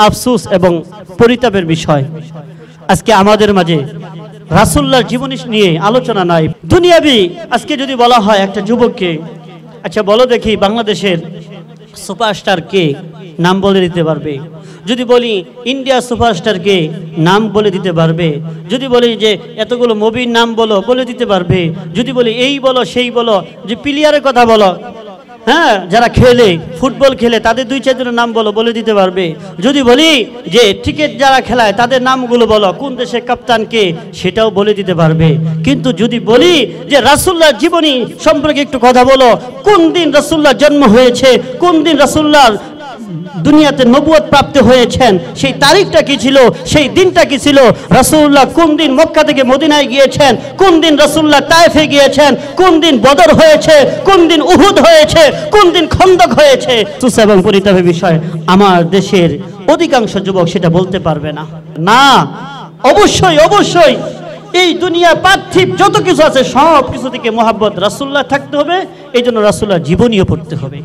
আফসোস এবং পরিতাপের বিষয়, আজকে আমাদের মাঝে রাসূলুল্লাহর জীবনী নিয়ে আলোচনা নাই। দুনিয়াবি আজকে যদি বলা হয় একটা যুবককে, আচ্ছা বলো দেখি বাংলাদেশের সুপারস্টার কে, নাম বলে দিতে পারবে? যদি বলি ইন্ডিয়া সুপারস্টার কে, নাম বলে দিতে পারবে? যদি বলি যে এতগুলো মুভির নাম বলো, বলে দিতে পারবে? যদি বলি এই বলো সেই বলো, যে প্লেয়ারের কথা বলো, হ্যাঁ যারা খেলে ফুটবল খেলে তাদের 2-4 নাম বলো, বলে দিতে পারবে? যদি বলি যে ক্রিকেট যারা খেলায় তাদের নামগুলো বলো, কোন দেশের কাপ্তান কে, সেটাও বলে দিতে পারবে। কিন্তু যদি বলি যে রাসূলুল্লাহর জীবনী সম্পর্কে একটু কথা বলো, কোন দিন রাসূলুল্লাহর জন্ম হয়েছে, কোন দিন রাসূলুল্লাহর দুনিয়াতে নবুয়ত প্রাপ্ত হয়েছেন, সেই তারিখটা কি ছিল, সেই দিনটা কি ছিল, রাসূলুল্লাহ কোন দিন মক্কা থেকে মদিনায় গিয়েছেন, কোন দিন রাসূলুল্লাহ তায়েফে গিয়েছেন, কোন দিন বদর হয়েছে, কোন দিন উহুদ হয়েছে, কোন দিন খন্দক হয়েছে। তুচ্ছ এবং পরিতাপের বিষয়, আমার দেশের অধিকাংশ যুবক সেটা বলতে পারবে না। না, অবশ্যই অবশ্যই এই দুনিয়া পার্থিব যত কিছু আছে সব কিছু থেকে মহব্বত রাসূলুল্লাহ থাকতে হবে। এই জন্য রাসূলুল্লাহর জীবনীও পড়তে হবে।